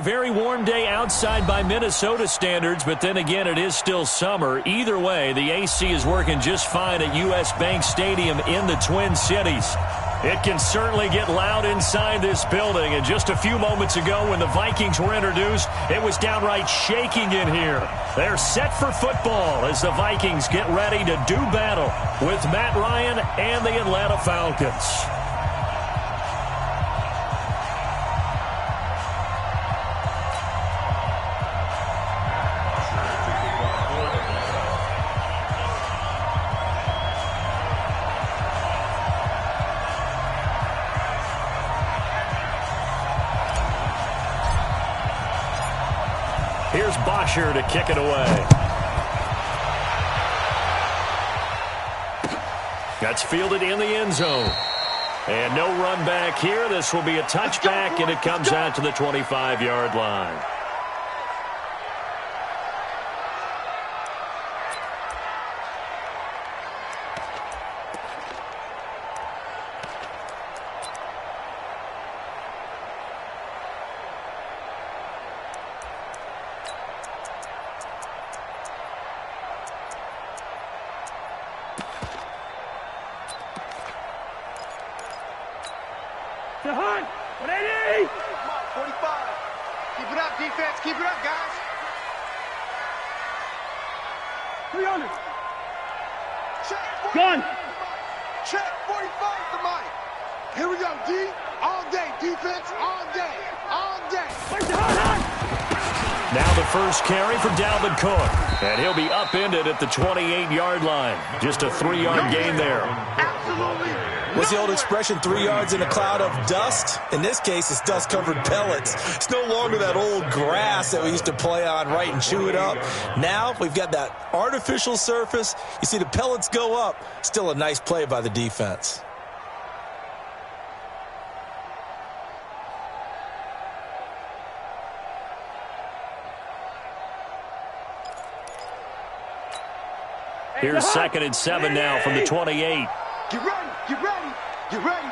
Very warm day outside by Minnesota standards, but then again, it is still summer. Either way, the AC is working just fine at U.S. Bank Stadium in the Twin Cities. It can certainly get loud inside this building, and just a few moments ago when the Vikings were introduced, it was downright shaking in here. They're set for football as the Vikings get ready to do battle with Matt Ryan and the Atlanta Falcons. Here's Bosher to kick it away. That's fielded in the end zone. And no run back here. This will be a touchback, and it comes out to the 25-yard line. To Hunt, 180! 45. Keep it up, defense. Keep it up, guys. 300. Check. Gun. Check. 45 to Mike. Here we go, D. All day, defense. All day. All day. Now the first carry for Dalvin Cook. And he'll be upended at the 28-yard line. Just a 3-yard gain there. Absolutely. What's the old expression, 3 yards in a cloud of dust? In this case, it's dust-covered pellets. It's no longer that old grass that we used to play on, right, and chew it up. Now we've got that artificial surface. You see the pellets go up. Still a nice play by the defense. Here's 2nd and 7 now from the 28. Get ready. Get ready. Get ready.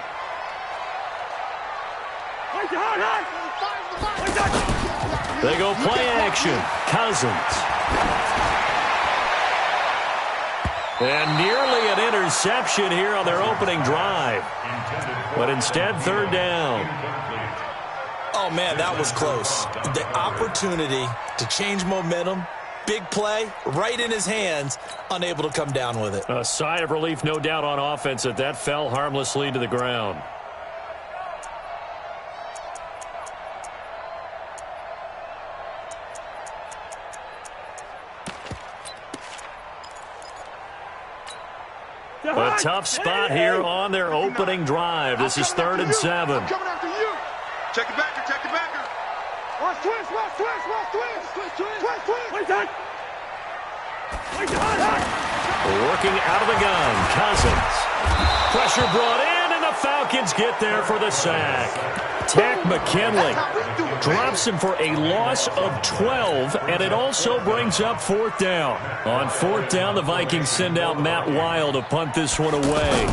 They go play action. Cousins. And nearly an interception here on their opening drive. But instead, 3rd down. Oh, man, that was close. The opportunity to change momentum. Big play, right in his hands, unable to come down with it. A sigh of relief, no doubt, on offense that that fell harmlessly to the ground. A tough spot here on their opening drive. This is 3rd and 7. I'm coming after you. Check the backer, check the backer. Watch twist, watch twist, watch twist. Twist, twist, twist, twist. Wait, done. Working out of the gun, Cousins. Pressure brought in, and the Falcons get there for the sack. Tack McKinley drops him for a loss of 12, and it also brings up 4th down. On 4th down, the Vikings send out Matt Wild to punt this one away.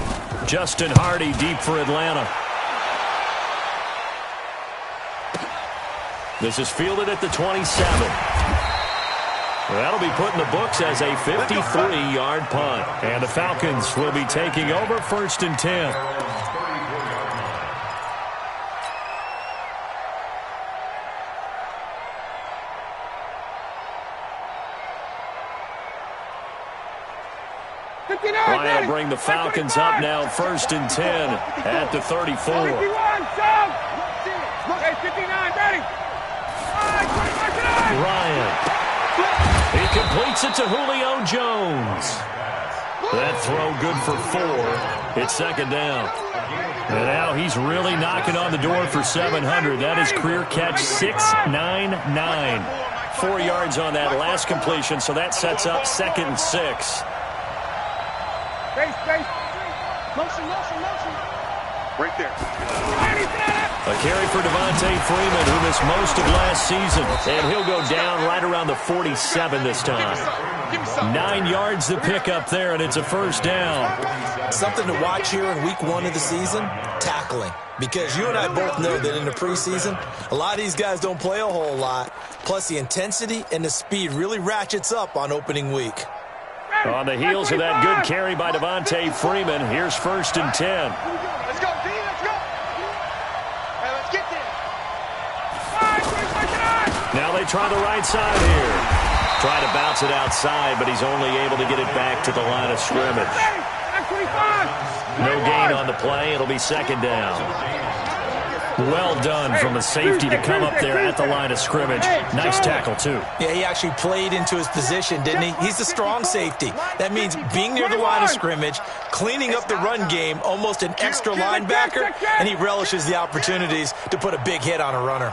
Justin Hardy deep for Atlanta. This is fielded at the 27. That'll be put in the books as a 53-yard punt. And the Falcons will be taking over 1st and 10. Ryan will bring the Falcons up now 1st and 10 at the 34. Ryan. He completes it to Julio Jones. That throw good for 4. It's 2nd down. And now he's really knocking on the door for 700. That is career catch 699. 4 yards on that last completion, so that sets up 2nd and 6. Motion. Right there. A carry for Devontae Freeman, who missed most of last season. And he'll go down right around the 47 this time. 9 yards to pick up there, and it's a first down. Something to watch here in week 1 of the season, tackling. Because you and I both know that in the preseason, a lot of these guys don't play a whole lot. Plus, the intensity and the speed really ratchets up on opening week. On the heels of that good carry by Devontae Freeman, here's 1st and 10. Let's go, D, let's go. Hey, let's get there. Now they try the right side here. Try to bounce it outside, but he's only able to get it back to the line of scrimmage. No gain on the play. It'll be 2nd down. Well done from a safety to come up there at the line of scrimmage. Nice tackle, too. Yeah, he actually played into his position, didn't he? He's a strong safety. That means being near the line of scrimmage, cleaning up the run game, almost an extra linebacker, and he relishes the opportunities to put a big hit on a runner.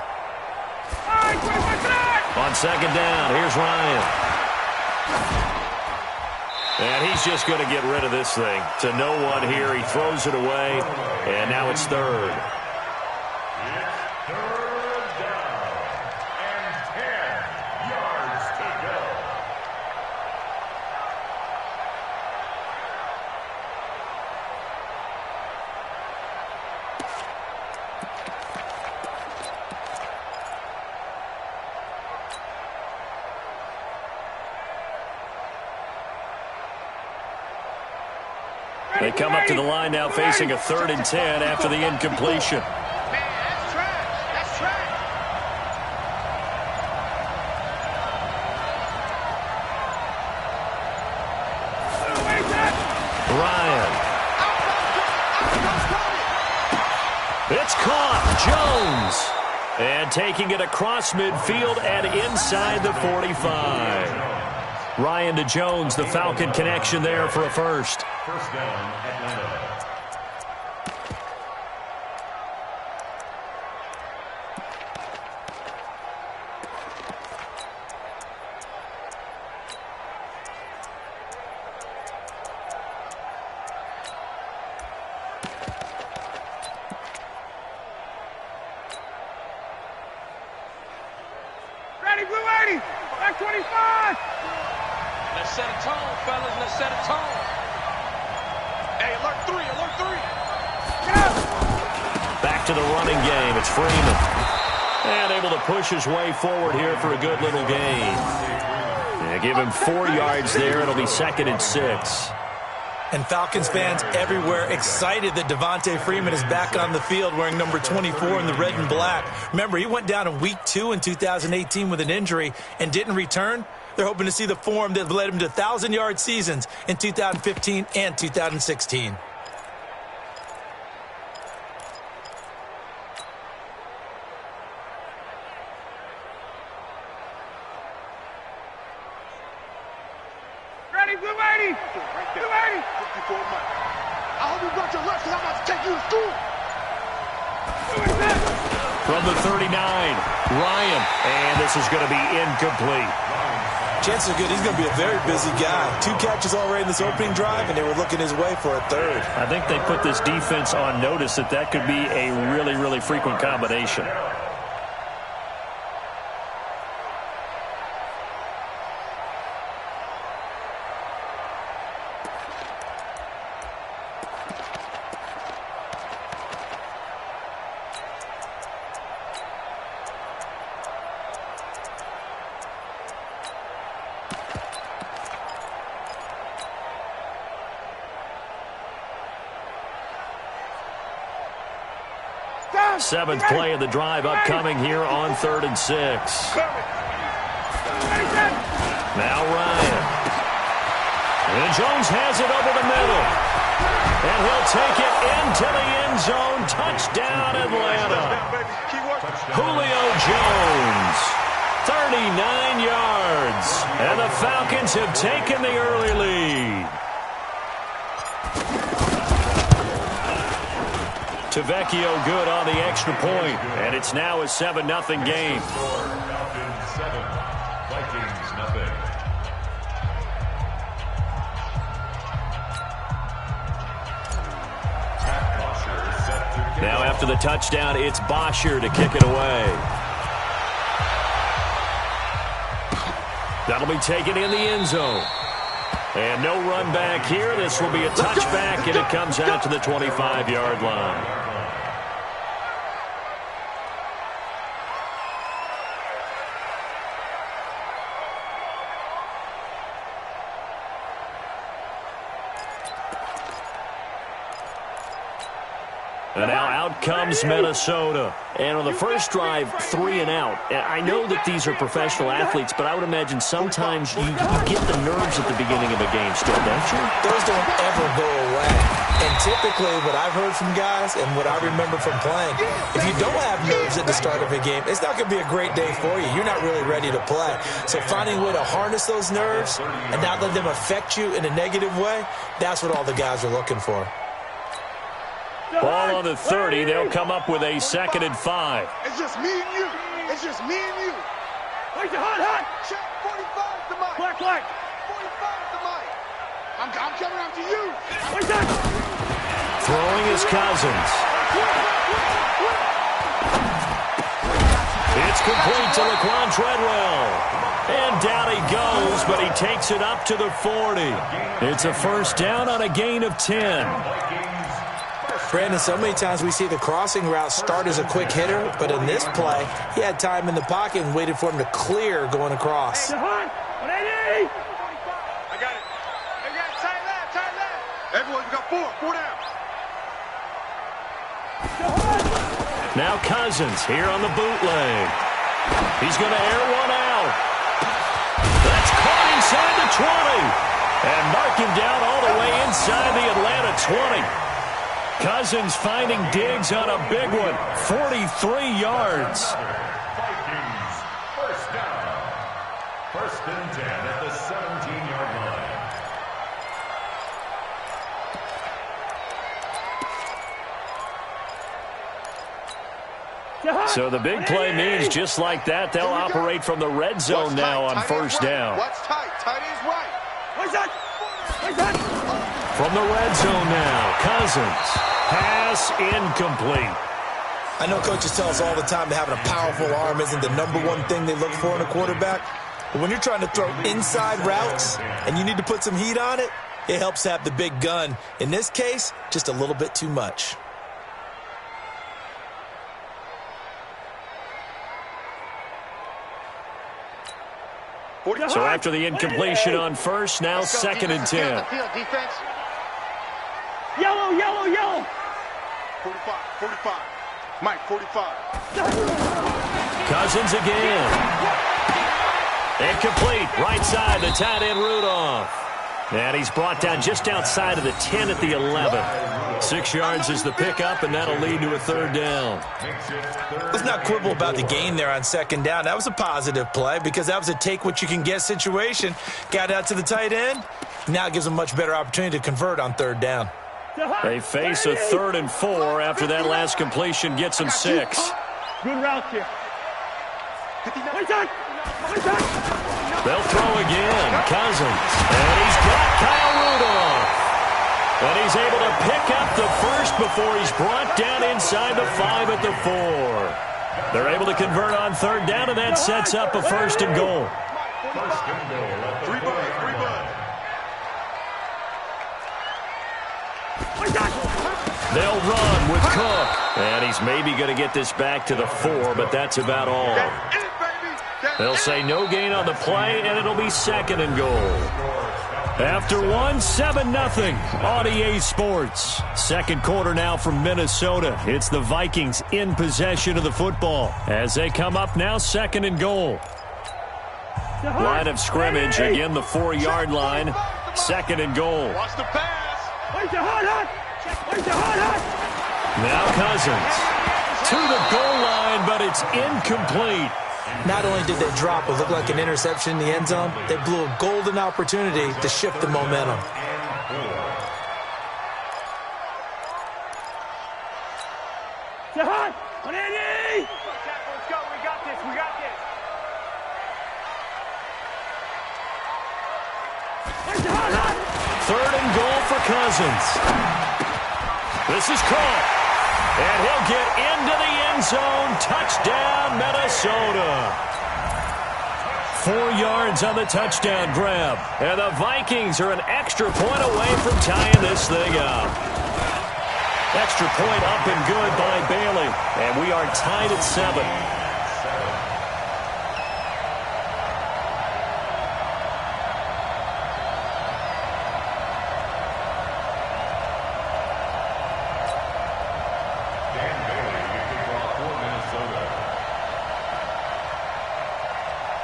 On 2nd down, here's Ryan. And he's just going to get rid of this thing. To no one here, he throws it away, and now it's 3rd. They come up to the line now facing a 3rd and 10 after the incompletion. Man, that's trash. That's trash. Ryan. It's caught. Jones. And taking it across midfield and inside the 45. Ryan to Jones, the Falcon connection there for a first. First down, Atlanta. Ready, Blue 80. Back 25. Let's set a tone, fellas. Let's set a tone. Hey, alert 3, alert 3. Back to the running game. It's Freeman. And able to push his way forward here for a good little gain. Yeah, give him 4 yards there. It'll be 2nd and 6. And Falcons fans everywhere excited that Devontae Freeman is back on the field wearing number 24 in the red and black. Remember, he went down in week 2 in 2018 with an injury and didn't return. They're hoping to see the form that led him to 1,000-yard seasons in 2015 and 2016. Ready, Blue 80. Blue 80. 54 Mike. I hope you brought your left because I'm about to take you to school. From the 39, Ryan. And this is going to be incomplete. Chances are good he's going to be a very busy guy. 2 catches already in this opening drive, and they were looking his way for a 3rd. I think they put this defense on notice that could be a really, really frequent combination. Seventh play of the drive upcoming here on 3rd and 6. Now Ryan. And Jones has it over the middle. And he'll take it into the end zone. Touchdown, Atlanta. Julio Jones. 39 yards. And the Falcons have taken the early lead. Tavecchio good on the extra point, and it's now a 7-0 game. Falcons 7, Vikings nothing. Pat Bosher set to Now after the touchdown, it's Bosher to kick it away. That'll be taken in the end zone. And no run back here. This will be a touchback, and it comes out to the 25-yard line. And now out comes Minnesota. And on the first drive, 3 and out. I know that these are professional athletes, but I would imagine sometimes you get the nerves at the beginning of a game still, don't you? Those don't ever go away. And typically what I've heard from guys and what I remember from playing, if you don't have nerves at the start of a game, it's not going to be a great day for you. You're not really ready to play. So finding a way to harness those nerves and not let them affect you in a negative way, that's what all the guys are looking for. Ball on the 30. They'll come up with a 2nd and 5. It's just me and you. It's just me and you. Where's the hot? Check 45 the mic. Black. 45 the mic. I'm coming after you. Where's that? Throwing is Cousins. It's complete to Laquan Treadwell. And down he goes, but he takes it up to the 40. It's a first down on a gain of 10. Brandon, so many times we see the crossing route start as a quick hitter, but in this play, he had time in the pocket and waited for him to clear going across. I got it. Tight left. Everyone, you got 4 down. Now Cousins here on the bootleg. He's going to air one out. That's caught inside the 20. And mark him down all the way inside the Atlanta 20. Cousins finding Diggs on a big one. 43 yards. Vikings, first down. 1st and 10 at the 17-yard line. So the big play means just like that, they'll operate from the red zone now on first down. What's tight? Tight is right. Where's that? From the red zone now, Cousins. Pass incomplete. I know coaches tell us all the time that having a powerful arm isn't the #1 thing they look for in a quarterback. But when you're trying to throw inside routes and you need to put some heat on it, it helps have the big gun. In this case, just a little bit too much. So after the incompletion on first, now 2nd and 10. Defense. Yellow. 45. Mike, 45. Cousins again. Incomplete. Right side, the tight end Rudolph. And he's brought down just outside of the 10 at the 11. 6 yards is the pickup, and that'll lead to a 3rd down. Let's not quibble about the gain there on 2nd down. That was a positive play because that was a take-what-you-can-get situation. Got out to the tight end. Now it gives them a much better opportunity to convert on 3rd down. They face a 3rd and 4 after that last completion gets them 6. Good route here. They'll throw again. Cousins. And he's got Kyle Rudolph. And he's able to pick up the first before he's brought down inside the 5 at the 4. They're able to convert on 3rd down, and that sets up a 1st and goal. 1st and goal. 3 bud. They'll run with Cook. And he's maybe going to get this back to the 4, but that's about all. They'll say no gain on the play, and it'll be 2nd and goal. After 7-0 on EA Sports. 2nd quarter now from Minnesota. It's the Vikings in possession of the football as they come up now 2nd and goal. Line of scrimmage, again the 4-yard line. 2nd and goal. Watch the pass. Now Cousins to the goal line, but it's incomplete. Not only did they drop what looked like an interception in the end zone, they blew a golden opportunity to shift the momentum. Jahan, on Andy! Let's go, we got this. 3rd and goal for Cousins. This is caught. And he'll get into the end zone. Touchdown, Minnesota. 4 yards on the touchdown grab. And the Vikings are an extra point away from tying this thing up. Extra point up and good by Bailey. And we are tied at 7.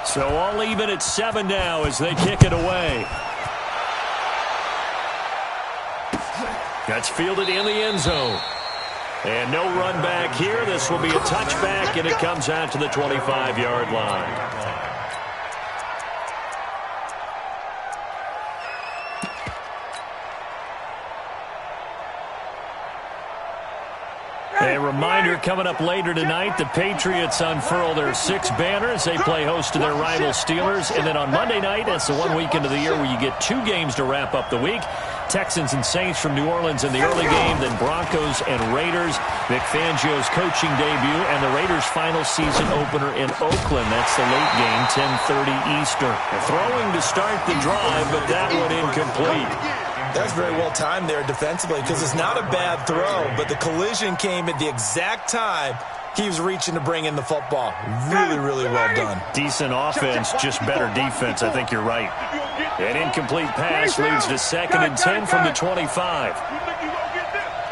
So all even at 7 now as they kick it away. That's fielded in the end zone. And no run back here. This will be a touchback, and it comes out to the 25-yard line. A reminder, coming up later tonight, the Patriots unfurl their 6 banners. They play host to their rival Steelers. And then on Monday night, that's the one weekend of the year where you get 2 games to wrap up the week. Texans and Saints from New Orleans in the early game, then Broncos and Raiders. Vic Fangio's coaching debut and the Raiders' final season opener in Oakland. That's the late game, 10:30 Eastern. Throwing to start the drive, but that one incomplete. That's very well timed there defensively because it's not a bad throw, but the collision came at the exact time he was reaching to bring in the football. Really, really well done. Decent offense, just better defense. I think you're right. An incomplete pass leads to 2nd and 10 from the 25.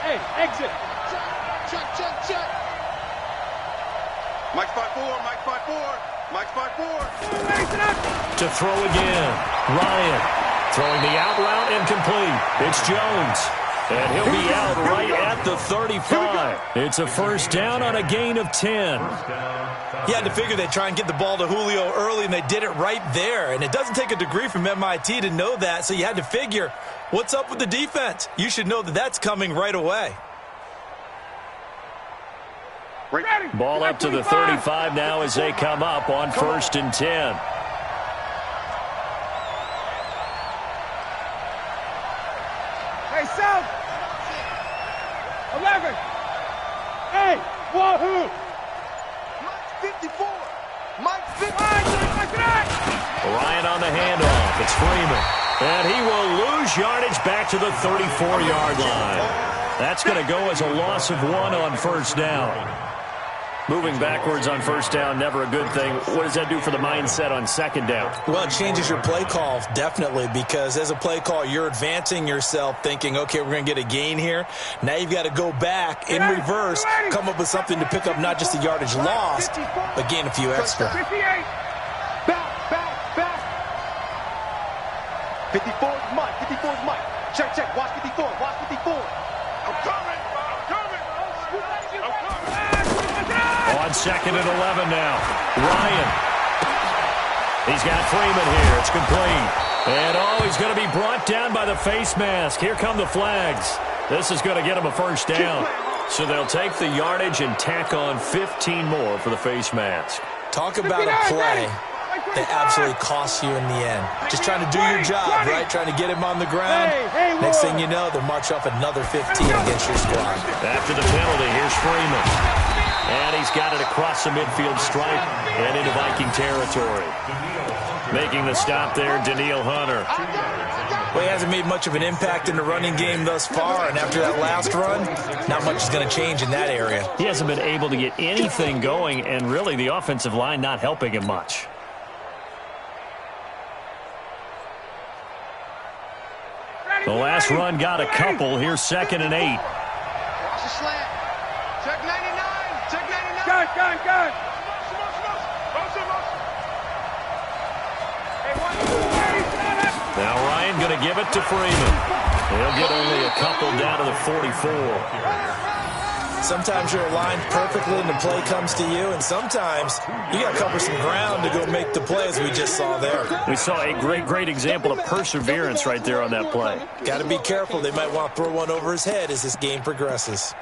Hey, exit. Check. Mike 5-4, Mike 5-4, Mike 5-4. To throw again. Ryan throwing the out route incomplete. It's Jones. And he'll be out right at the 35. It's a first down on a gain of 10. You had to figure they'd try and get the ball to Julio early, and they did it right there. And it doesn't take a degree from MIT to know that, so you had to figure, what's up with the defense? You should know that that's coming right away. Ball up to the 35 now as they come up on 1st and 10. Hey, South. 11. Hey, wahoo. Mike 54. Mike 54. Ryan on the handoff. It's Freeman. And he will lose yardage back to the 34-yard line. That's going to go as a loss of 1 on 1st down. Moving backwards on 1st down, never a good thing. What does that do for the mindset on 2nd down? Well, it changes your play call, definitely, because as a play call, you're advancing yourself thinking, okay, we're going to get a gain here. Now you've got to go back in reverse, come up with something to pick up not just the yardage lost, but gain a few extra. 58. Back. 54 is Mike. 54 is Mike. Check. Watch 54. I'm coming. On 2nd and 11 now. Ryan. He's got Freeman here. It's complete. And he's going to be brought down by the face mask. Here come the flags. This is going to get him a first down. So they'll take the yardage and tack on 15 more for the face mask. Talk about a play that absolutely costs you in the end. Just trying to do your job, right? Trying to get him on the ground. Next thing you know, they'll march off another 15 against your squad. After the penalty, here's Freeman. And he's got it across the midfield stripe and into Viking territory. Making the stop there, Daniil Hunter. Well, he hasn't made much of an impact in the running game thus far, and after that last run, not much is going to change in that area. He hasn't been able to get anything going, and really the offensive line not helping him much. The last run got a couple. Here's 2nd and 8. Watch the slant. Check 99. Gun. Now Ryan going to give it to Freeman. He'll get only a couple down to the 44. Sometimes you're aligned perfectly and the play comes to you, and sometimes you got to cover some ground to go make the play, as we just saw there. We saw a great example of perseverance right there on that play. Got to be careful. They might want to throw one over his head as this game progresses.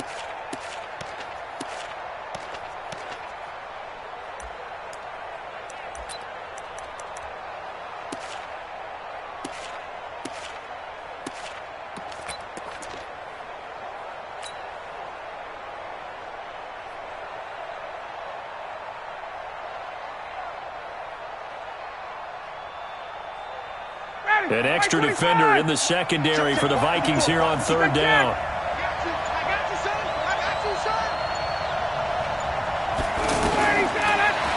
An extra defender in the secondary for the Vikings here on third down.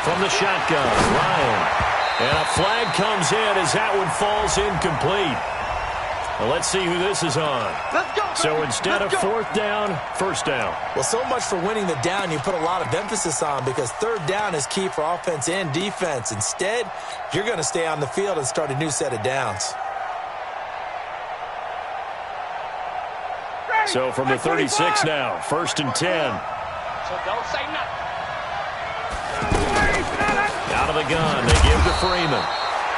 From the shotgun, Ryan. And a flag comes in as that one falls incomplete. Well, let's see who this is on. So instead of fourth down, first down. Well, so much for winning the down you put a lot of emphasis on, because third down is key for offense and defense. Instead, you're going to stay on the field and start a new set of downs. So from the 36 now, first and 10. So don't say nothing. Out of the gun, they give to Freeman.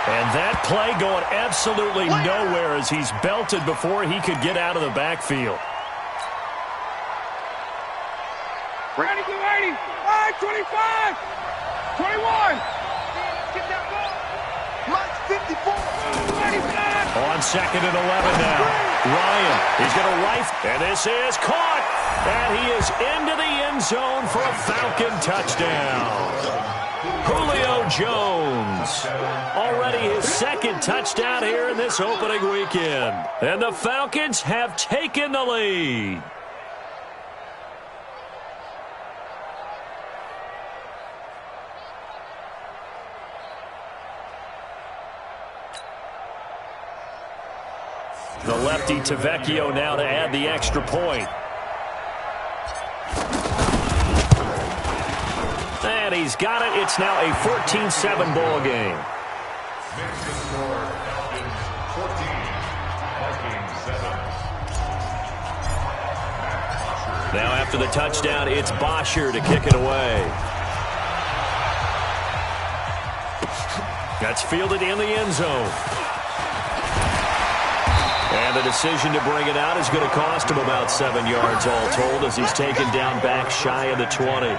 And that play going absolutely nowhere as he's belted before he could get out of the backfield. 80, 25, 21. Get that ball. Mike's 54. On second and 11 now. Ryan, he's going to rifle. And this is caught. And he is into the end zone for a Falcon touchdown. Julio Jones, already his second touchdown here in this opening weekend. And the Falcons have taken the lead. The lefty Tavecchio now to add the extra point. And he's got it. It's now a 14-7 ball game. Now after the touchdown, it's Bosher to kick it away. That's fielded in the end zone. And the decision to bring it out is going to cost him about 7 yards all told as he's taken down back shy of the 20.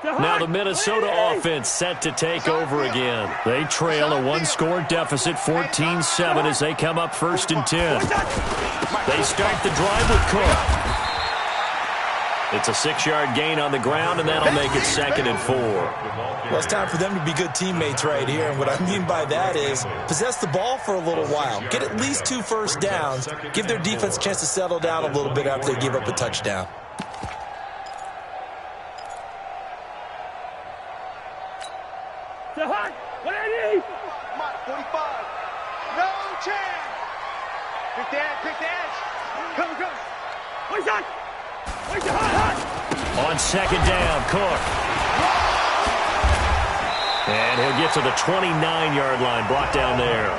Now the Minnesota offense set to take over again. They trail a one-score deficit, 14-7, as they come up first and 10. They start the drive with Cook. It's a 6-yard gain on the ground, and that'll make it second and 4. Well, it's time for them to be good teammates right here. And what I mean by that is possess the ball for a little while. Get at least 2 first downs. Give their defense a chance to settle down a little bit after they give up a touchdown. What I need? Mike, 45. No chance. Pick the edge. Come. Where's that? Where's the hot? On second down, Cook. And he'll get to the 29-yard line, brought down there.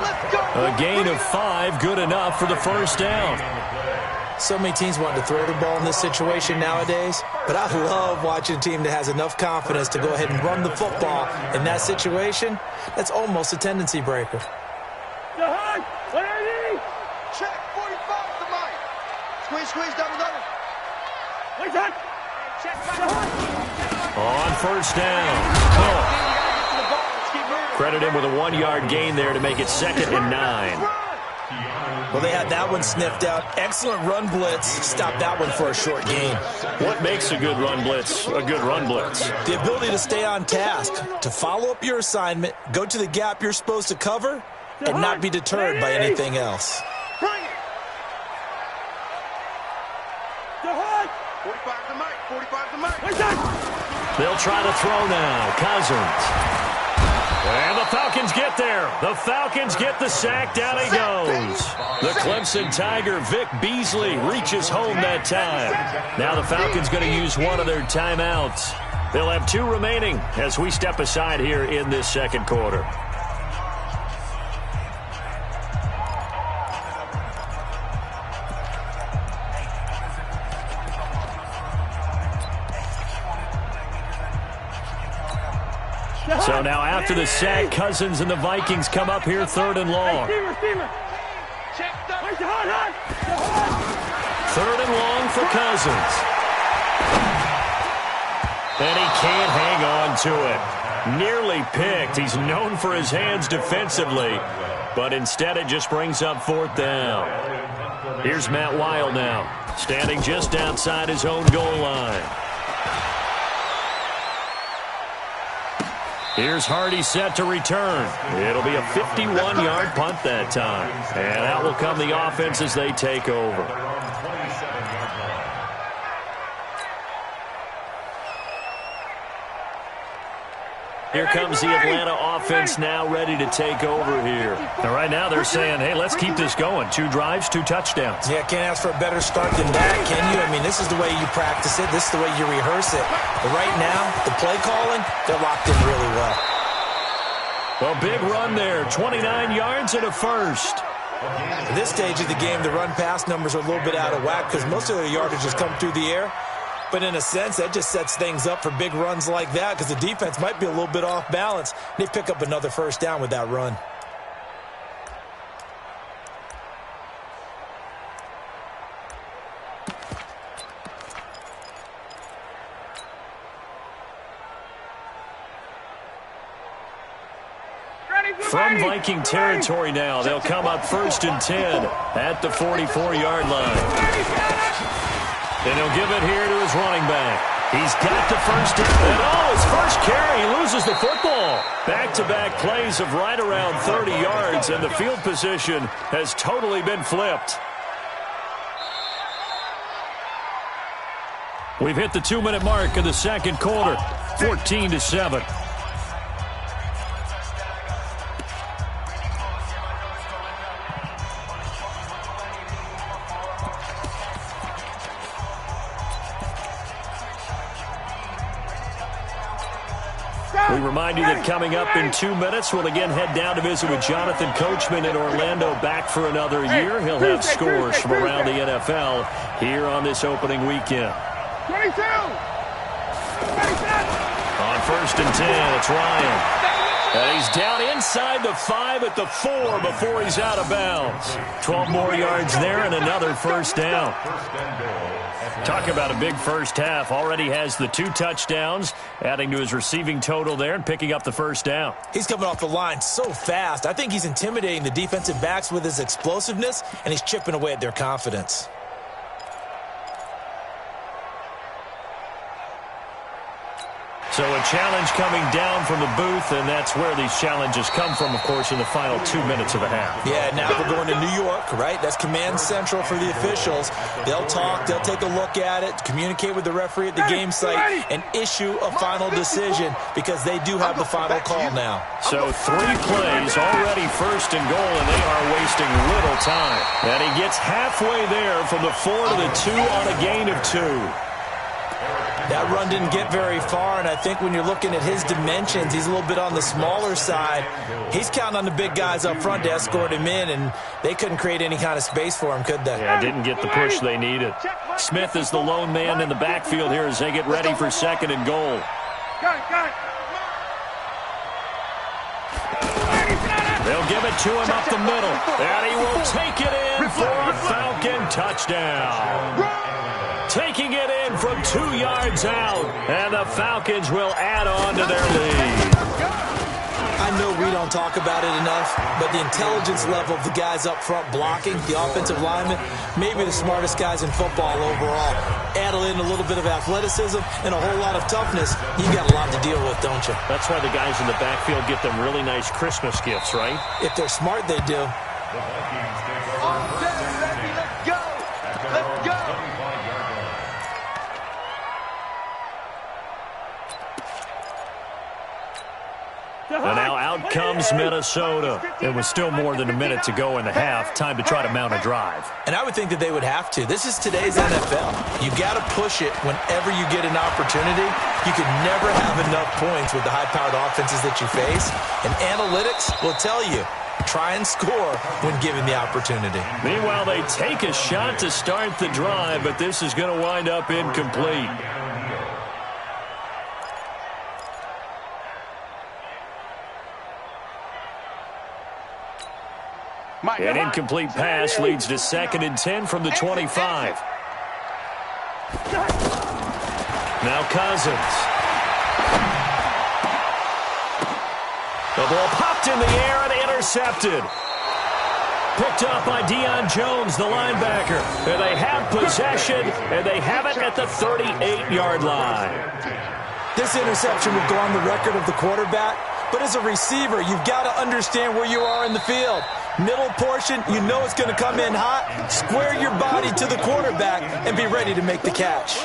A gain of 5, good enough for the first down. So many teams want to throw the ball in this situation nowadays, but I love watching a team that has enough confidence to go ahead and run the football. In that situation, that's almost a tendency breaker. What I need? Check 45 to Mike. Squeeze, double. Where's that? Check on first down. Cook. Credit him with a 1-yard gain there to make it second and 9. Well, they had that one sniffed out. Excellent run blitz. Stop that one for a short gain. What makes a good run blitz a good run blitz? The ability to stay on task, to follow up your assignment, go to the gap you're supposed to cover, and not be deterred by anything else. Bring it. 45 to Mike. 45 to Mike. They'll try to throw now. Cousins. And the Falcons get there. The Falcons get the sack. Down he goes. The Clemson Tiger, Vic Beasley, reaches home that time. Now the Falcons going to use one of their timeouts. They'll have 2 remaining as we step aside here in this second quarter. So now after the sack, Cousins and the Vikings come up here 3rd and long. 3rd and long for Cousins. And he can't hang on to it. Nearly picked. He's known for his hands defensively, but instead it just brings up 4th down. Here's Matt Weil now, standing just outside his own goal line. Here's Hardy set to return. It'll be a 51-yard punt that time. And out will come the offense as they take over. Here comes the Atlanta offense now ready to take over here. And right now they're saying, hey, let's keep this going. 2 drives, 2 touchdowns. Yeah, can't ask for a better start than that, can you? I mean, this is the way you practice it. This is the way you rehearse it. But right now, the play calling, they're locked in really well. Well, big run there. 29 yards and a first. At this stage of the game, the run-pass numbers are a little bit out of whack because most of their yardage has come through the air. But in a sense, that just sets things up for big runs like that because the defense might be a little bit off balance. They pick up another first down with that run. From Viking territory now, they'll come up 1st and 10 at the 44-yard line. And he'll give it here to his running back. He's got the first down. And his first carry, he loses the football. Back-to-back plays of right around 30 yards, and the field position has totally been flipped. We've hit the 2-minute mark of the second quarter, 14-7. We remind you that coming up in 2 minutes, we'll again head down to visit with Jonathan Coachman in Orlando, back for another year. He'll have scores from around the NFL here on this opening weekend. 22! 27! On 1st and 10, it's Ryan. And he's down inside the 5 at the 4 before he's out of bounds. 12 more yards there and another first down. Talk about a big first half. Already has the 2 touchdowns, adding to his receiving total there and picking up the first down. He's coming off the line so fast. I think he's intimidating the defensive backs with his explosiveness, and he's chipping away at their confidence. So a challenge coming down from the booth, and that's where these challenges come from, of course, in the final 2 minutes of a half. Yeah, now we're going to New York, right? That's command central for the officials. They'll talk, they'll take a look at it, communicate with the referee at the game site, and issue a final decision because they do have the final call now. So 3 plays, already 1st and goal, and they are wasting little time. And he gets halfway there from the 4 to the 2 on a gain of 2. That run didn't get very far, and I think when you're looking at his dimensions, he's a little bit on the smaller side. He's counting on the big guys up front to escort him in, and they couldn't create any kind of space for him, could they? Yeah, didn't get the push they needed. Smith is the lone man in the backfield here as they get ready for 2nd and goal. They'll give it to him up the middle, and he will take it in for a Falcon touchdown. Taking it in from 2 yards out, and the Falcons will add on to their lead. I know we don't talk about it enough, but the intelligence level of the guys up front blocking, the offensive linemen, maybe the smartest guys in football overall. Add in a little bit of athleticism and a whole lot of toughness, you got a lot to deal with, don't you? That's why the guys in the backfield get them really nice Christmas gifts, right? If they're smart, they do. comes Minnesota. It was still more than a minute to go in the half. Time to try to mount a drive. And I would think that they would have to. This is today's NFL. You got to push it whenever you get an opportunity. You can never have enough points with the high-powered offenses that you face. And analytics will tell you, try and score when given the opportunity. Meanwhile, they take a shot to start the drive, but this is going to wind up incomplete. An incomplete pass leads to 2nd and 10 from the 25. Now Cousins. The ball popped in the air and intercepted. Picked up by Deion Jones, the linebacker. And they have possession, and they have it at the 38-yard line. This interception will go on the record of the quarterback, but as a receiver, you've got to understand where you are in the field. Middle portion, you know it's going to come in hot. Square your body to the quarterback and be ready to make the catch.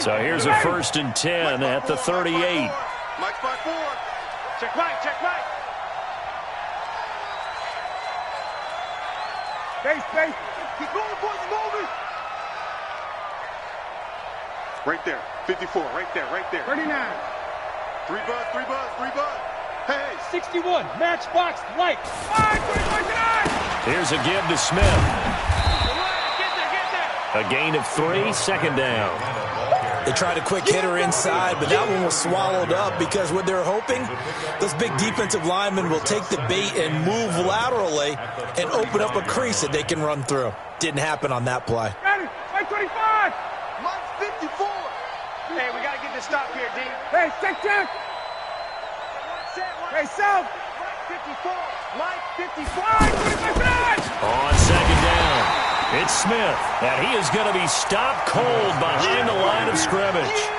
So here's a 1st and 10 at the 38. Mike's back forward. Check Mike, check Mike. Space. Keep moving, boys, moving. Right there, 54, right there. 39. 3 buzz. Hey, 61, matchbox light. Here's a give to Smith. A gain of 3, 2nd down. They tried a quick hitter inside, but that one was swallowed up because what they're hoping, those big defensive linemen will take the bait and move laterally and open up a crease that they can run through. Didn't happen on that play. Mike 25. Mike 54. Hey, we got to get this stop here, D. Hey, check. Hey, South. Mike 54. Mike 55. On 2nd down, it's Smith, and he is going to be stopped cold behind the line of scrimmage.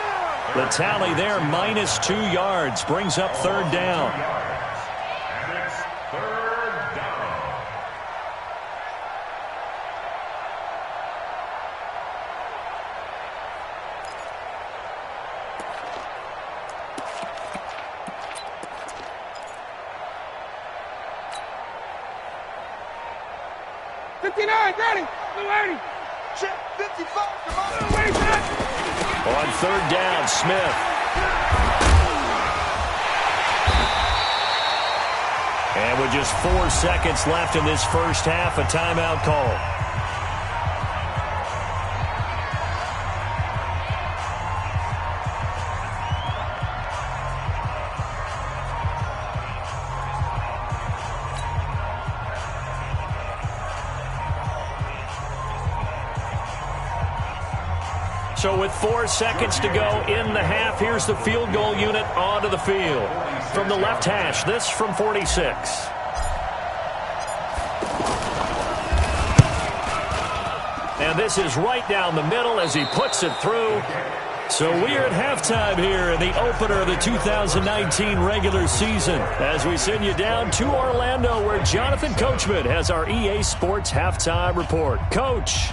The tally there, -2 yards, brings up 3rd down. And it's 3rd down. Ready. Blue 80. Check 55. Come on. Blue 80. On 3rd down, Smith. And with just 4 seconds left in this first half, a timeout call. So with 4 seconds to go in the half, here's the field goal unit onto the field. From the left hash, this from 46. And this is right down the middle as he puts it through. So we are at halftime here in the opener of the 2019 regular season as we send you down to Orlando where Jonathan Coachman has our EA Sports halftime report. Coach.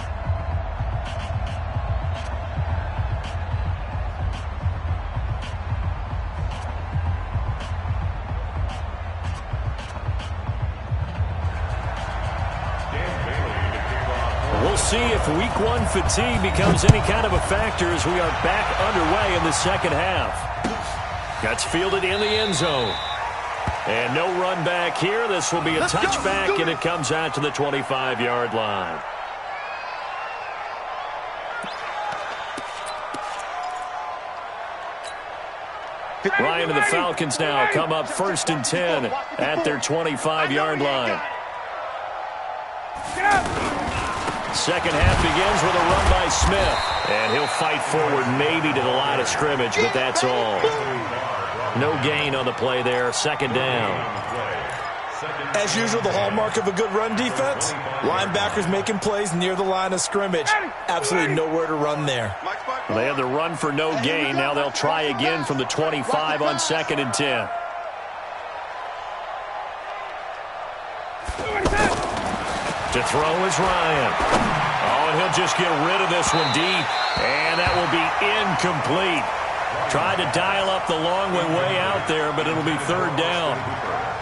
See if week 1 fatigue becomes any kind of a factor as we are back underway in the second half. Gets fielded in the end zone. And no run back here. This will be a touchback, and it comes out to the 25-yard line. Ryan and the Falcons now come up 1st and 10 at their 25-yard line. Second half begins with a run by Smith. And he'll fight forward maybe to the line of scrimmage, but that's all. No gain on the play there. 2nd down. As usual, the hallmark of a good run defense, linebackers making plays near the line of scrimmage. Absolutely nowhere to run there. They had the run for no gain. Now they'll try again from the 25 on 2nd and 10. To throw is Ryan. Oh, and he'll just get rid of this one deep. And that will be incomplete. Tried to dial up the long way out there, but it'll be third down.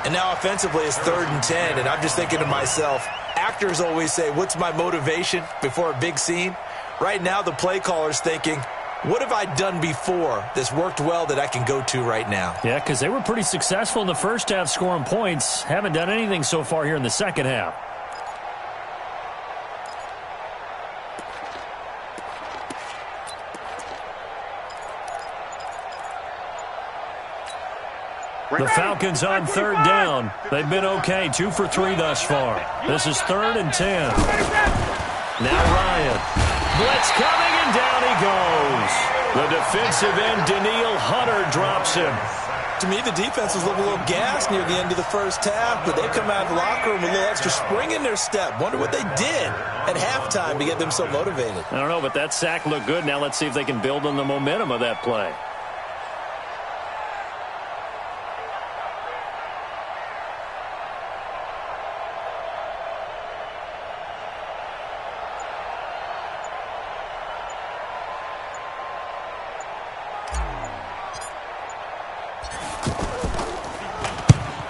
And now offensively it's 3rd and 10, and I'm just thinking to myself, actors always say, what's my motivation before a big scene? Right now the play caller's thinking, what have I done before that's worked well that I can go to right now? Yeah, because they were pretty successful in the first half scoring points. Haven't done anything so far here in the second half. The Falcons on 3rd down. They've been okay, 2 for 3 thus far. This is 3rd and 10. Now Ryan. Blitz coming, and down he goes. The defensive end, Daniil Hunter, drops him. To me, the defense was a little gassed near the end of the first half, but they come out of the locker room with a little extra spring in their step. Wonder what they did at halftime to get them so motivated. I don't know, but that sack looked good. Now let's see if they can build on the momentum of that play.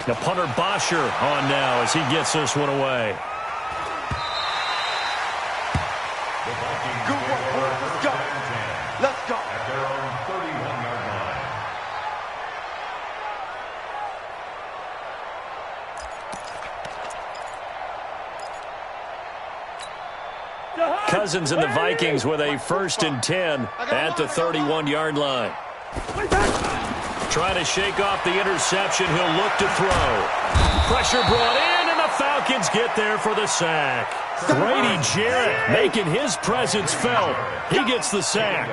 Now punter Bosher on now as he gets this one away. Good work, boys. Let's go. Let's go. At their own 31-yard line. Cousins and the Vikings with a 1st and 10 at the 31-yard line. Trying to shake off the interception. He'll look to throw. Pressure brought in, and the Falcons get there for the sack. Grady Jarrett making his presence felt. He gets the sack.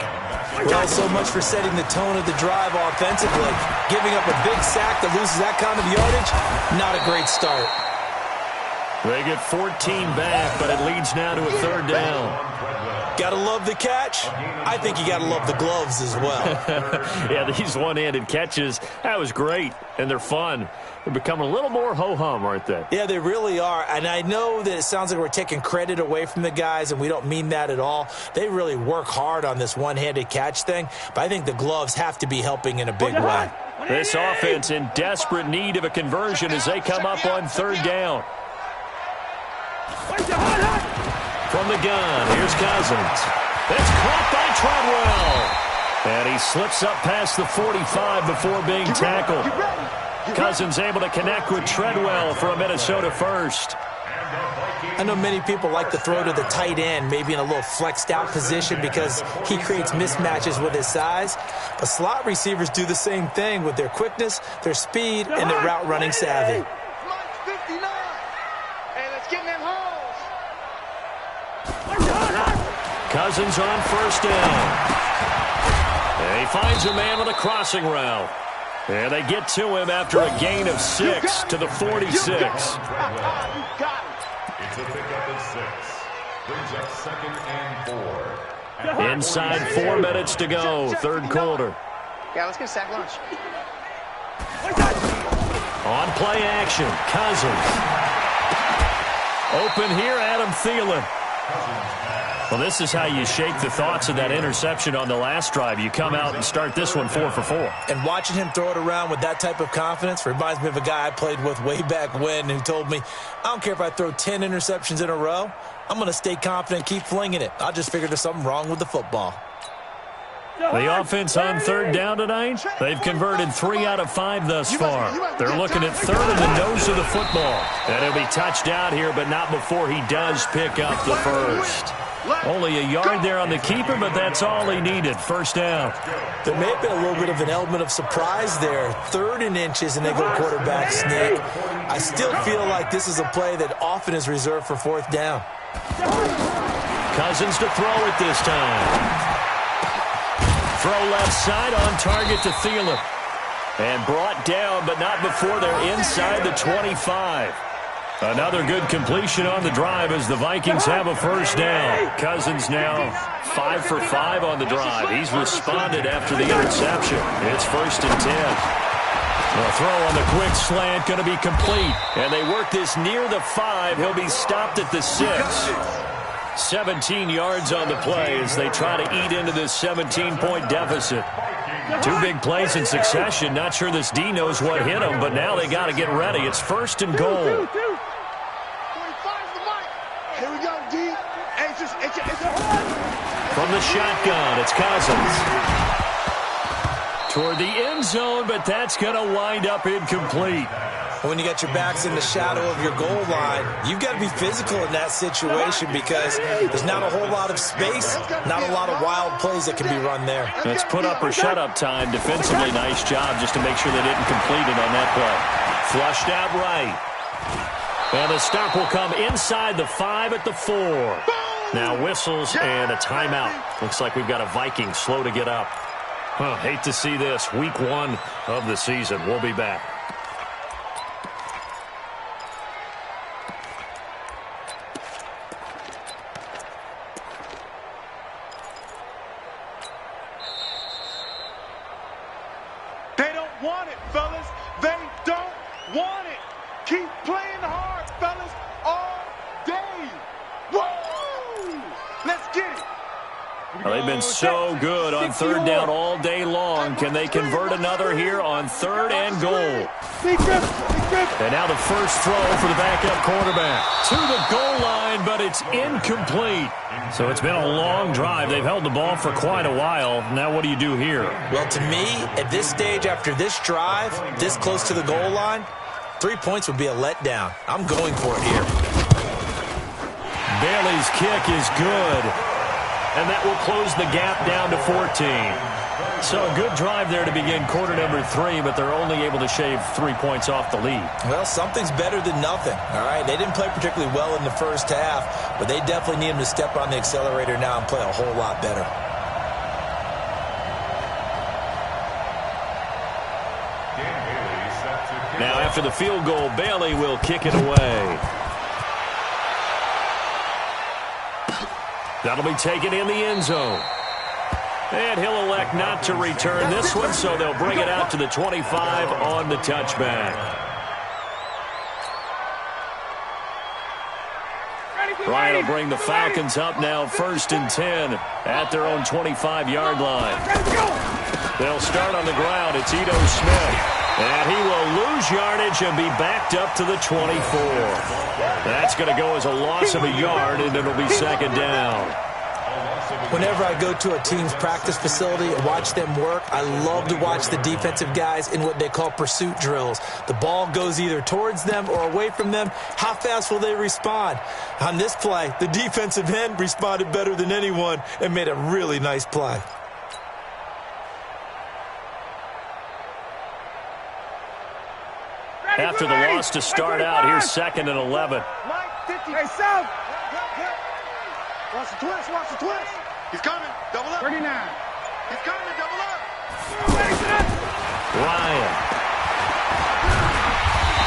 Well, so much for setting the tone of the drive offensively. Giving up a big sack that loses that kind of yardage, not a great start. They get 14 back, but it leads now to a 3rd down. Gotta love the catch. I think you gotta love the gloves as well. Yeah, these one-handed catches, that was great, and they're fun. They're becoming a little more ho-hum, aren't they? Yeah, they really are, and I know that it sounds like we're taking credit away from the guys, and we don't mean that at all. They really work hard on this one-handed catch thing, but I think the gloves have to be helping in a big way. This offense in desperate need of a conversion as they come up on 3rd down. From the gun, here's Cousins. It's caught by Treadwell. And he slips up past the 45 before being tackled. Cousins able to connect with Treadwell for a Minnesota first. I know many people like to throw to the tight end, maybe in a little flexed out position because he creates mismatches with his size. But slot receivers do the same thing with their quickness, their speed, and their route running savvy. Cousins on 1st down. And he finds a man with a crossing route. And they get to him after a gain of 6 to the 46. It's a pickup of 6. Brings up 2nd and 4. Inside 4 minutes to go, 3rd quarter. Yeah, let's get a sack lunch. On play action, Cousins. Open here, Adam Thielen. Well, this is how you shake the thoughts of that interception on the last drive. You come out and start this one 4 for 4. And watching him throw it around with that type of confidence reminds me of a guy I played with way back when who told me, I don't care if I throw 10 interceptions in a row. I'm going to stay confident and keep flinging it. I just figured there's something wrong with the football. The offense on 3rd down tonight, they've converted 3 out of 5 thus far. They're looking at 3rd in the nose of the football. And he'll be touched out here, but not before he does pick up the first. Only a yard there on the keeper, but that's all he needed. 1st down. There may have been a little bit of an element of surprise there. 3rd and inches, and they go quarterback sneak. I still feel like this is a play that often is reserved for 4th down. Cousins to throw it this time. Throw left side on target to Thielen. And brought down, but not before they're inside the 25. Another good completion on the drive as the Vikings have a 1st down. Cousins now 5 for 5 on the drive. He's responded after the interception. It's 1st and 10. The throw on the quick slant going to be complete. And they work this near the 5. He'll be stopped at the 6. 17 yards on the play as they try to eat into this 17-point deficit. Two big plays in succession. Not sure this D knows what hit him, but now they got to get ready. It's first and goal. 25's the mic. Here we go, D. From the shotgun, it's Cousins. Toward the end zone, but that's going to wind up incomplete. When you got your backs in the shadow of your goal line, you've got to be physical in that situation because there's not a whole lot of space, not a lot of wild plays that can be run there. It's put up or shut up time. Defensively, nice job just to make sure they didn't complete it on that play. Flushed out right. And the stop will come inside the 5 at the 4. Now whistles and a timeout. Looks like we've got a Viking slow to get up. Hate to see this. Week 1 of the season. We'll be back. They don't want it, fellas. They don't want it. Keep playing hard, fellas, all day. Woo! Let's get it. Well, they've been so good on third down all day long. Can they convert another here on third and goal? And now the first throw for the backup quarterback. To the goal line, but it's incomplete. So it's been a long drive. They've held the ball for quite a while. Now what do you do here? Well, to me, at this stage after this drive, this close to the goal line, 3 points would be a letdown. I'm going for it here. Bailey's kick is good. And that will close the gap down to 14. So a good drive there to begin quarter number 3, but they're only able to shave 3 points off the lead. Well, something's better than nothing, all right? They didn't play particularly well in the first half, but they definitely need them to step on the accelerator now and play a whole lot better. Now after the field goal, Bailey will kick it away. That'll be taken in the end zone. And he'll elect not to return this one, so they'll bring it out to the 25 on the touchback. Ryan will bring the Falcons up now, 1st and 10 at their own 25-yard line. They'll start on the ground. It's Ito Smith. And he will lose yardage and be backed up to the 24. That's going to go as a loss of a yard, and it'll be 2nd down. Whenever I go to a team's practice facility and watch them work, I love to watch the defensive guys in what they call pursuit drills. The ball goes either towards them or away from them. How fast will they respond? On this play, the defensive end responded better than anyone and made a really nice play. After the loss to start out, here's 2nd and 11. Hey, South. Watch the twist, watch the twist. He's coming, double up. 39. He's coming, double up. Ryan.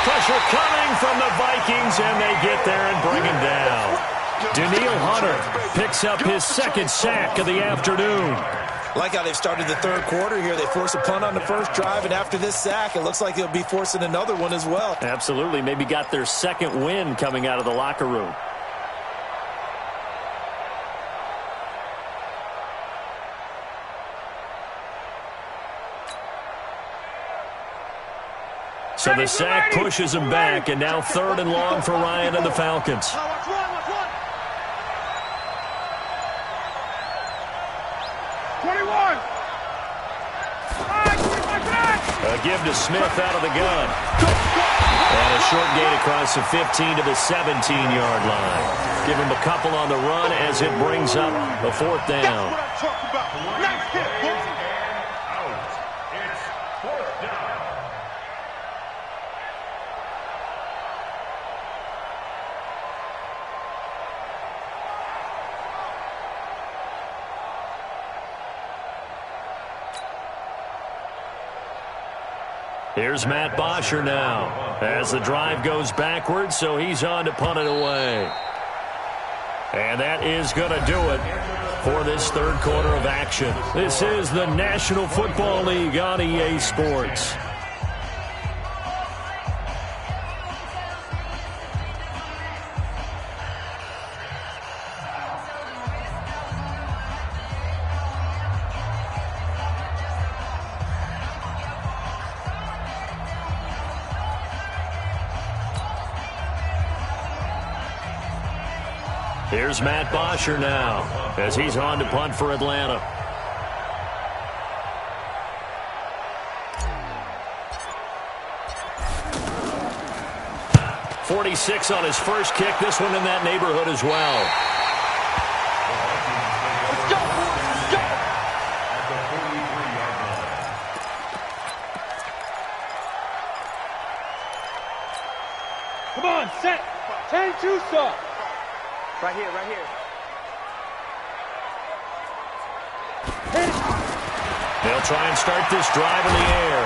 Pressure coming from the Vikings, and they get there and bring him down. Daniil Hunter picks up his 2nd sack of the afternoon. Like how they've started the 3rd quarter here. They force a punt on the first drive, and after this sack, it looks like they'll be forcing another one as well. Absolutely. Maybe got their 2nd win coming out of the locker room. So the sack pushes him back, and now 3rd and long for Ryan and the Falcons. A give to Smith out of the gun. And a short gain across the 15 to the 17-yard line. Give him a couple on the run as it brings up a 4th down. That's what I'm talking about. Nice hit, boy. It's 4th down. Here's Matt Bosher now as the drive goes backwards, so he's on to punt it away. And that is going to do it for this 3rd quarter of action. This is the National Football League on EA Sports. Here's Matt Bosher now as he's on to punt for Atlanta. .46 on his first kick. This one in that neighborhood as well. Let's go, boys. Let's go. At the 43-yard line. Come on, set. 10-2 stop. Right here, right here. They'll try and start this drive in the air.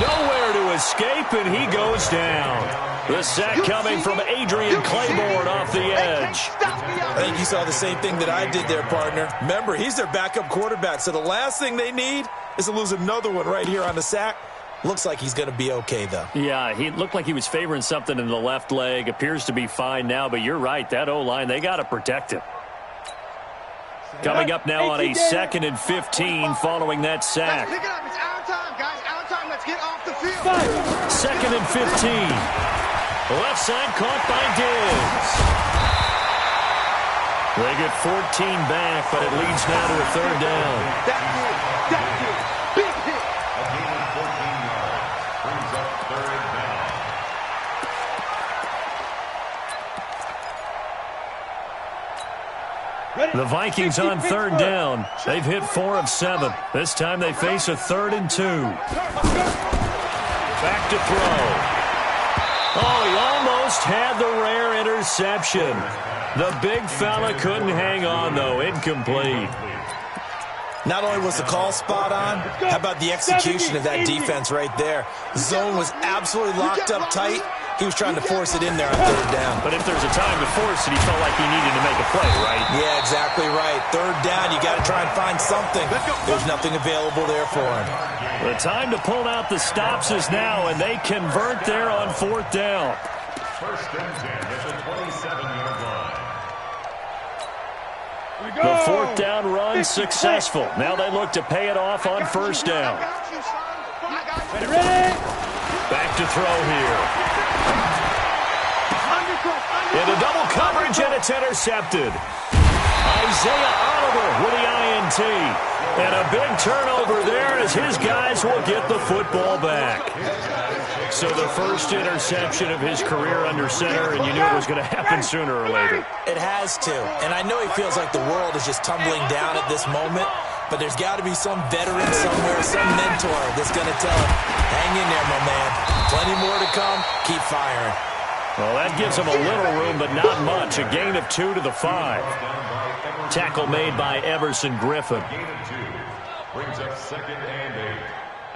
Nowhere to escape, and he goes down. The sack coming from Adrian Claiborne off the edge. I think you saw the same thing that I did there, partner. Remember, he's their backup quarterback, so the last thing they need is to lose another one right here on the sack. Looks like he's going to be okay, though. Yeah, he looked like he was favoring something in the left leg. Appears to be fine now, but you're right. That O-line, they got to protect him. Coming up now on a 2nd and 15 following that sack. Pick it up. It's our time, guys. Our time. Let's get off the field. 2nd and 15. Left side caught by Diggs. They get 14 back, but it leads now to a 3rd down. That's it. That's it. Big hit. A gain of 14 yards. Brings up 3rd down. The Vikings on 3rd down. They've hit 4 of 7. This time they face a 3rd and 2. Back to throw. Oh, he almost had the rare interception. The big fella couldn't hang on, though. Incomplete. Not only was the call spot on, how about the execution of that defense right there? Zone was absolutely locked up tight. He was trying to force it in there on 3rd down. But if there's a time to force it, he felt like he needed to make a play, right? Yeah, exactly right. 3rd down, you got to try and find something. There's nothing available there for him. The time to pull out the stops is now, and they convert there on 4th down. 1st and 10 at the 27-yard line. The 4th down run successful. Now they look to pay it off on 1st down. Ready? Back to throw here. Into double coverage, and it's intercepted. Isaiah Oliver with the INT. And a big turnover there as his guys will get the football back. So the first interception of his career under center, and you knew it was going to happen sooner or later. It has to. And I know he feels like the world is just tumbling down at this moment, but there's got to be some veteran somewhere, some mentor that's going to tell him, hang in there, my man. Plenty more to come. Keep firing. Well, that gives him a little room, but not much. A gain of 2 to the 5. Tackle made by Everson Griffin. Gain of 2. Brings up 2nd and 8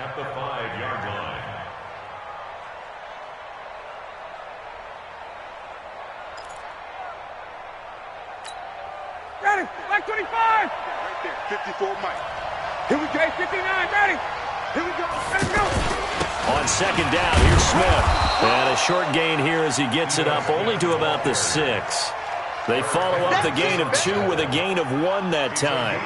at the 5-yard line. Ready? Black 25. Right there. 54 Mike. Here we go. 59. Ready? Here we go. Let's go. On 2nd down, here's Smith. And a short gain here as he gets it up only to about the 6. They follow up the gain of 2 with a gain of 1 that time.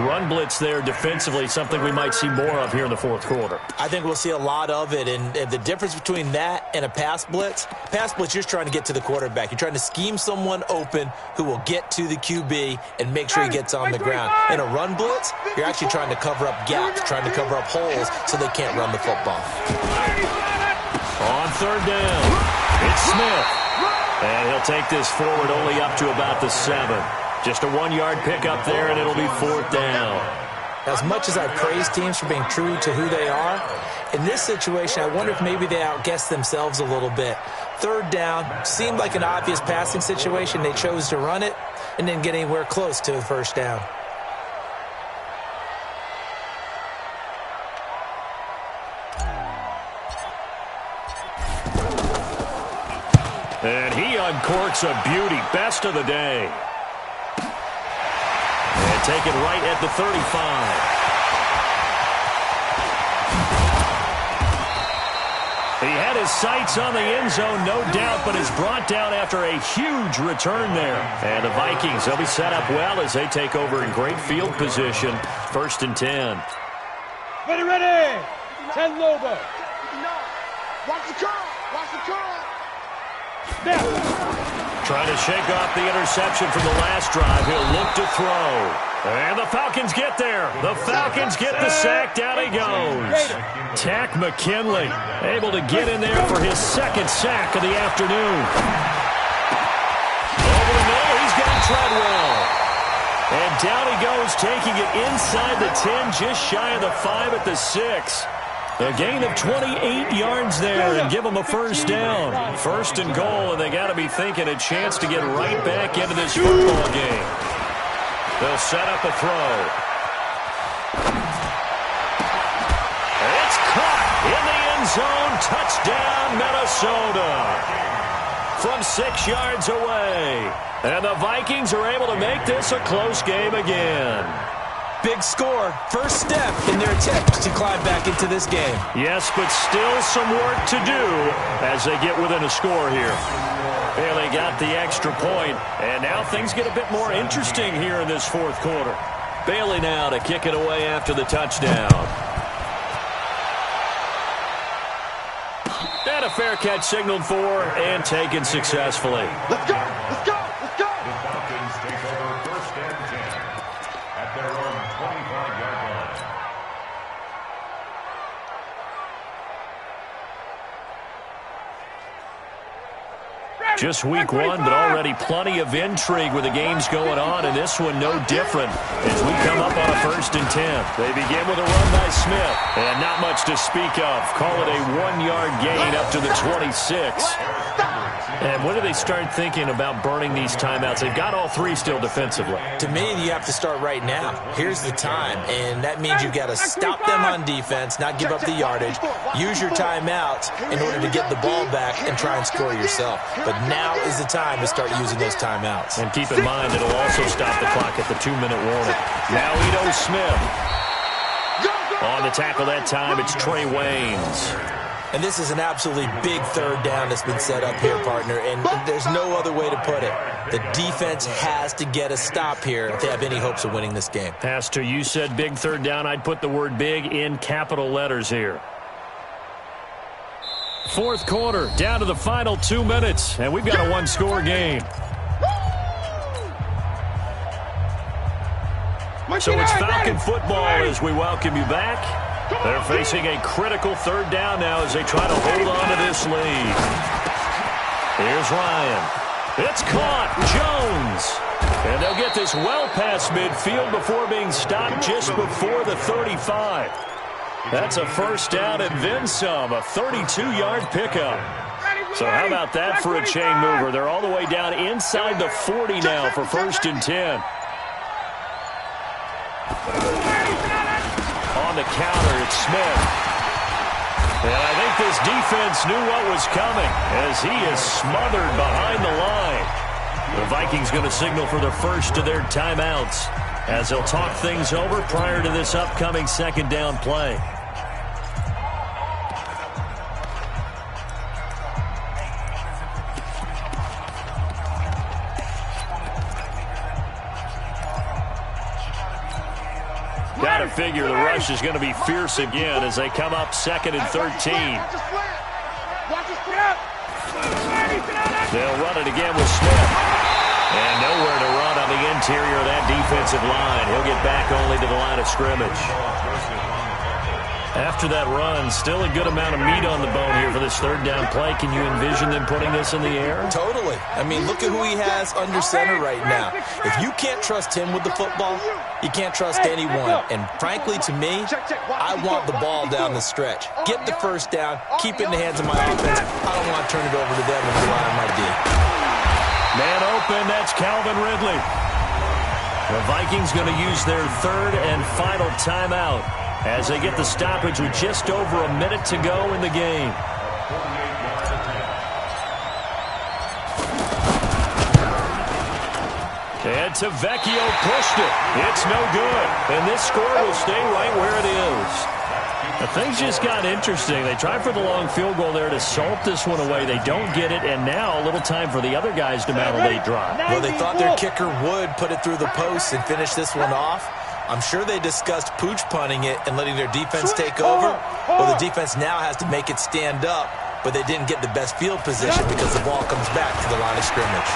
Run blitz there defensively, something we might see more of here in the 4th quarter. I think we'll see a lot of it, and the difference between that and a pass blitz, you're just trying to get to the quarterback. You're trying to scheme someone open who will get to the QB and make sure he gets on the ground. In a run blitz, you're actually trying to cover up gaps, trying to cover up holes so they can't run the football. On 3rd down, it's Smith. And he'll take this forward only up to about the 7. Just a 1-yard pickup there, and it'll be 4th down. As much as I praise teams for being true to who they are, in this situation, I wonder if maybe they outguessed themselves a little bit. 3rd down seemed like an obvious passing situation. They chose to run it and didn't get anywhere close to a 1st down. And he uncorks a beauty. Best of the day. And take it right at the 35. He had his sights on the end zone, no doubt, but is brought down after a huge return there. And the Vikings, they'll be set up well as they take over in great field position. 1st and 10. Ready, ready. 10 Lobo. Watch the curl. Watch the curl. Now. Trying to shake off the interception from the last drive. He'll look to throw. And the Falcons get there. The Falcons get the sack. Down he goes. Tack McKinley able to get in there for his second sack of the afternoon. Over the middle, he's got Treadwell. And down he goes, taking it inside the 10, just shy of the 5 at the 6. A gain of 28 yards there and give them a first down. First and goal, and they got to be thinking a chance to get right back into this football game. They'll set up a throw. It's caught in the end zone. Touchdown, Minnesota. From 6 yards away. And the Vikings are able to make this a close game again. Big score. First step in their attempt to climb back into this game. Yes, but still some work to do as they get within a score here. And they got the extra point, and now things get a bit more interesting here in this fourth quarter. Bailey now to kick it away after the touchdown. And a fair catch signaled for and taken successfully. Let's go! Let's go! Let's go! The Falcons take over first and 10 at their own 25-yard line. Just week one, but already plenty of intrigue with the games going on, and this one no different as we come up on a first and 10. They begin with a run by Smith, and not much to speak of. Call it a 1-yard gain up to the 26. And when do they start thinking about burning these timeouts? They've got all three still defensively. To me, you have to start right now. Here's the time, and that means you've got to stop them on defense, not give up the yardage, use your timeouts in order to get the ball back and try and score yourself. But now is the time to start using those timeouts. And keep in mind, it'll also stop the clock at the 2-minute warning. Now Ito Smith. On the tackle that time, it's Trey Waynes. And this is an absolutely big third down that's been set up here, partner, and there's no other way to put it. The defense has to get a stop here if they have any hopes of winning this game. Pastor, you said big third down. I'd put the word big in capital letters here. Fourth quarter, down to the final 2 minutes, and we've got a one-score game. So it's Falcon football as we welcome you back. They're facing a critical third down now as they try to hold on to this lead. Here's Ryan. It's caught. Jones. And they'll get this well past midfield before being stopped just before the 35. That's a first down and then some, a 32-yard pickup. So how about that for a chain mover? They're all the way down inside the 40 now for first and 10. On the counter, it's Smith. And I think this defense knew what was coming as he is smothered behind the line. The Vikings going to signal for the first of their timeouts as they'll talk things over prior to this upcoming second down play. Got to figure the rush is going to be fierce again as they come up second and 13. They'll run it again with Smith. And nowhere to run on the interior of that defensive line. He'll get back only to the line of scrimmage. After that run, still a good amount of meat on the bone here for this third down play. Can you envision them putting this in the air? Totally. I mean, look at who he has under center right now. If you can't trust him with the football, you can't trust anyone. And frankly, to me, I want the ball down the stretch. Get the first down, keep it in the hands of my offense. I don't want to turn it over to them and rely on my D. Man open, that's Calvin Ridley. The Vikings going to use their third and final timeout as they get the stoppage with just over a minute to go in the game. And Tavecchio pushed it. It's no good. And this score will stay right where it is. Now, things just got interesting. They tried for the long field goal there to salt this one away. They don't get it, and now a little time for the other guys to mount a late drive. Well, they thought their kicker would put it through the post and finish this one off. I'm sure they discussed pooch punting it and letting their defense take over. Well, the defense now has to make it stand up but they didn't get the best field position because the ball comes back to the line of scrimmage.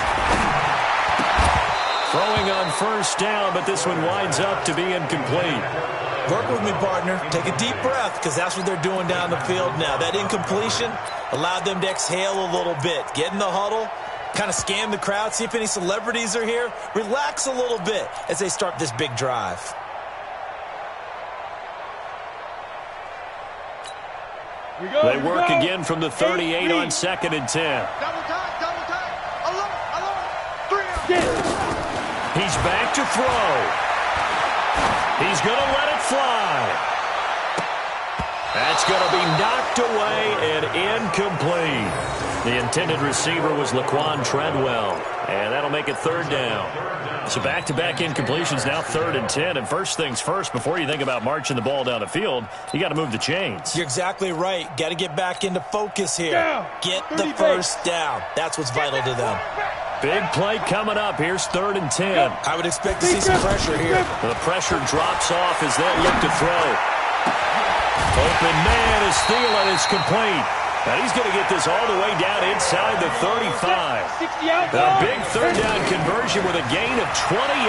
Throwing on first down, but this one winds up to be incomplete. Work with me, partner. Take a deep breath, because that's what they're doing down the field now. That incompletion allowed them to exhale a little bit. Get in the huddle, kind of scan the crowd, see if any celebrities are here. Relax a little bit as they start this big drive. They work again from the 38 on 2nd and 10. Double tight, alone, 3 out. He's back to throw. He's going to let it fly. That's going to be knocked away and incomplete. The intended receiver was Laquan Treadwell, and that'll make it 3rd down. So back-to-back incompletions, now 3rd and 10. And first things first, before you think about marching the ball down the field, you got to move the chains. You're exactly right. Got to get back into focus here. Get the first down. That's what's vital to them. Big play coming up. Here's 3rd and 10. I would expect to see some pressure here. The pressure drops off as they look to throw. Open man is Thielen. It's complete. Now he's going to get this all the way down inside the 35. A big 3rd down conversion with a gain of 28.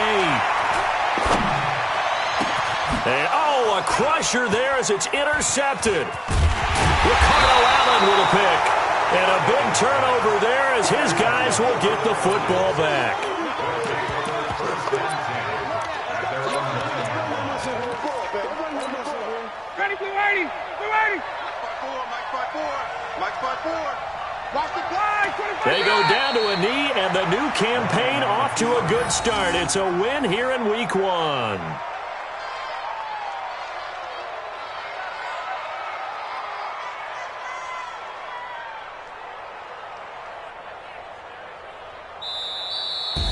And, a crusher there as it's intercepted. Ricardo Allen with a pick. And a big turnover there as his guys will get the football back. Ready, blue 80, blue 80. Mike's by 4. Watch the play. They go down to a knee, and the new campaign off to a good start. It's a win here in Week 1.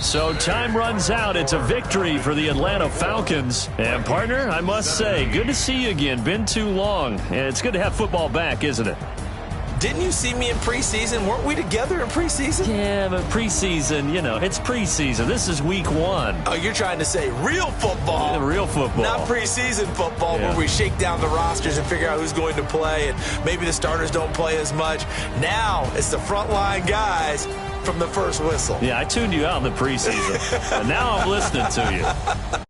So time runs out. It's a victory for the Atlanta Falcons. And, partner, I must say, good to see you again. Been too long. And it's good to have football back, isn't it? Didn't you see me in preseason? Weren't we together in preseason? Yeah, but preseason, it's preseason. This is Week 1. Oh, you're trying to say real football. Yeah, real football. Not preseason football where we shake down the rosters and figure out who's going to play, and maybe the starters don't play as much. Now it's the frontline guys from the first whistle. Yeah, I tuned you out in the preseason, and now I'm listening to you.